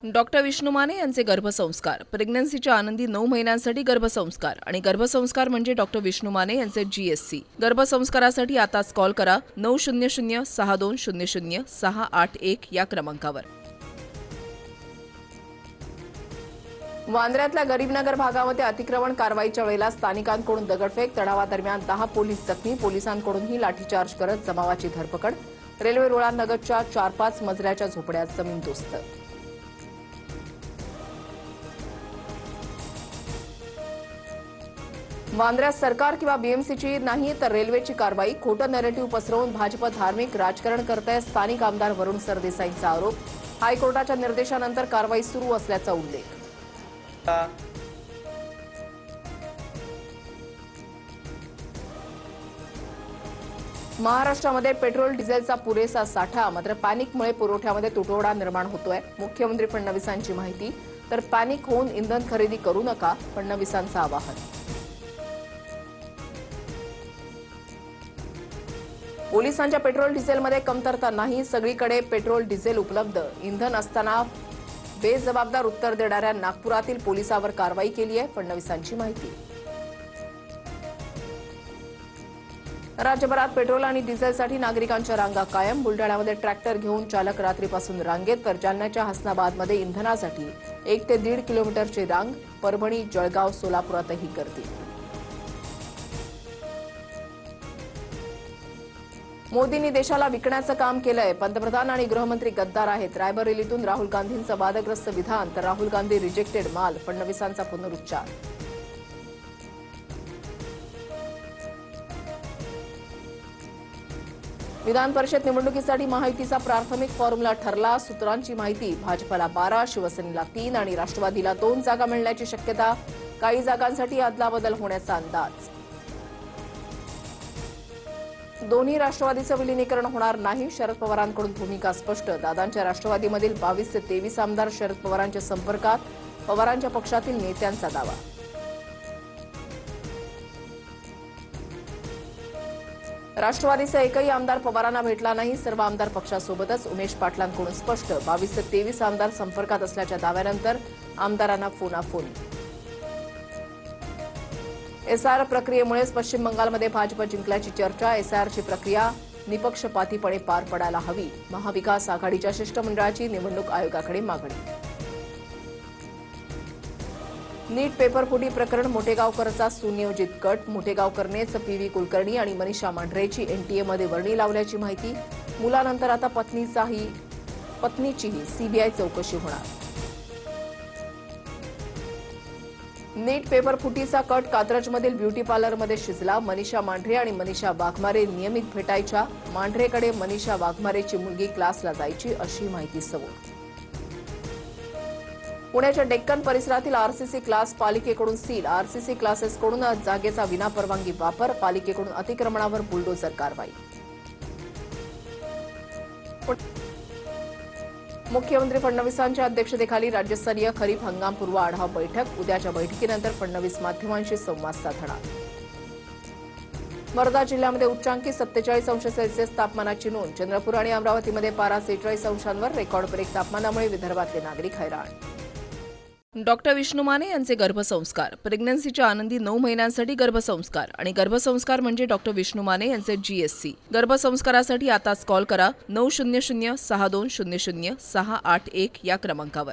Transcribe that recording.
Doctor Vishnu Mane यांचे गर्भसंस्कार, प्रेग्नन्सीच्या आनंदी 9 महिन्यांसाठी गर्भसंस्कार आणि गर्भसंस्कार म्हणजे डॉक्टर विष्णू माने यांचे GSC. गर्भसंस्कारासाठी आताच कॉल करा 900-6200-681 या क्रमांकावर. वांद्र्यातल्या गरीबनगर भागामध्ये अतिक्रमण कारवाईच्या वेळेला स्थानिकांकडून दगडफेक, तणावादरम्यान 10 पोलीस जखमी, पोलिसांकडूनही लाठीचार्ज करत जमावाची धरपकड. रेल्वे रुळांलगतच्या 4-5 मजल्याच्या झोपड्यात जमीनदोस्त. वांद्र्यात सरकार किंवा BMCची नाही तर रेल्वेची कारवाई, खोटं नॅरेटिव्ह पसरवून भाजप धार्मिक राजकारण करतंय. स्थानिक आमदार वरुण सरदेसाईंचा आरोप. हायकोर्टाच्या निर्देशानंतर कारवाई सुरू असल्याचा उल्लेख. महाराष्ट्रामध्ये पेट्रोल डिझेलचा पुरेसा साठा, मात्र पॅनिकमुळे पुरवठ्यामध्ये तुटवडा निर्माण होतोय. मुख्यमंत्री फडणवीसांची माहिती. तर पॅनिक होऊन इंधन खरेदी करू नका, फडणवीसांचं आवाहन. पोलिसांच्या पेट्रोल डिझेलमध्ये कमतरता नाही, सगळीकडे पेट्रोल डिझेल उपलब्ध. इंधन असताना बेजबाबदार उत्तर देणाऱ्या नागपुरातील पोलिसावर कारवाई केली आहे, फडणवीसांची माहिती. राज्यभरात पेट्रोल आणि डिझेलसाठी नागरिकांच्या रांगा कायम. बुलढाण्यामध्ये ट्रॅक्टर घेऊन चालक रात्रीपासून रांगेत, तर जालन्याच्या हसनाबादमध्ये इंधनासाठी 1 ते 1.5 किलोमीटरची रांग. परभणी, जळगाव, सोलापुरातही गर्दी. मोदींनी देशाला विकण्याचं काम केलंय. पंतप्रधान आणि गृहमंत्री गद्दार आहेत. रायबरेलीतून राहुल गांधींचं वादग्रस्त विधान, तर राहुल गांधी रिजेक्टेड माल, फडणवीसांचा पुनरुच्चार. विधान परिषद निवडणुकीसाठी महायुतीचा प्राथमिक फॉर्म्युला ठरला. सूत्रांची माहिती. भाजपला 12, शिवसेनेला 3 आणि राष्ट्रवादीला 2 जागा मिळण्याची शक्यता. काही जागांसाठी अदलाबदल होण्याचा अंदाज. दोन्ही राष्ट्रवादीचं विलीनीकरण होणार नाही, शरद पवारांकडून भूमिका स्पष्ट. दादांच्या राष्ट्रवादीमधील 22 ते 23 आमदार शरद पवारांच्या संपर्कात, पवारांच्या पक्षातील नेत्यांचा दावा. राष्ट्रवादीचा एकही आमदार पवारांना भेटला नाही, सर्व आमदार पक्षासोबतच. उमेश पाटलांकडून स्पष्ट. 22 ते 23 आमदार संपर्कात असल्याच्या दाव्यानंतर आमदारांना फोनाफोनी. SIR प्रक्रियेमुळेच पश्चिम बंगालमध्ये भाजप जिंकल्याची चर्चा. SIRची प्रक्रिया निपक्षपातीपणे पार पडायला हवी. महाविकास आघाडीच्या शिष्टमंडळाची निवडणूक आयोगाकडे मागणी. नीट पेपरफुटी प्रकरण. मोठेगावकरचा सुनियोजित कट. मोठेगावकरनेच PV कुलकर्णी आणि मनीषा मांढरेची NTA मध्ये वर्णी लावल्याची माहिती. मुलानंतर आता पत्नीचीही CBI चौकशी होणार. नीट पेपर फुटीचा कट कात्रजमधील ब्युटी पार्लरमध्ये शिजला. मनीषा मांढरे आणि मनीषा वाघमारे नियमित भेटायच्या. मांढरेकडे मनीषा वाघमारेची मुलगी क्लासला जायची, अशी माहिती समोर. पुण्याच्या डेक्कन परिसरातील RCC क्लास पालिकेकडून सील. RCC क्लासेसकडून जागेचा विनापरवानगी वापर. पालिकेकडून अतिक्रमणावर बुलडोझर कारवाई. मुख्यमंत्री फडणवीसांच्या अध्यक्षतेखाली राज्यस्तरीय खरीप हंगामपूर्व आढावा बैठक. उद्याच्या बैठकीनंतर फडणवीस माध्यमांशी संवाद साधणार. वर्धा जिल्ह्यामध्ये उच्चांकी 47 अंश सेल्सिअस तापमानाची नोंद. चंद्रपूर आणि अमरावतीमध्ये पारा 46 अंशांवर. रेकॉर्ड ब्रेक तापमानामुळे विदर्भातले नागरिक हैराण. डॉक्टर विष्णू माने यांचे गर्भसंस्कार, प्रेग्नन्सीच्या आनंदी 9 महिन्यांसाठी गर्भसंस्कार आणि गर्भसंस्कार म्हणजे डॉक्टर विष्णू माने यांचे GSC. गर्भसंस्कारासाठी आताच कॉल करा 900-6200-681 या क्रमांकावर.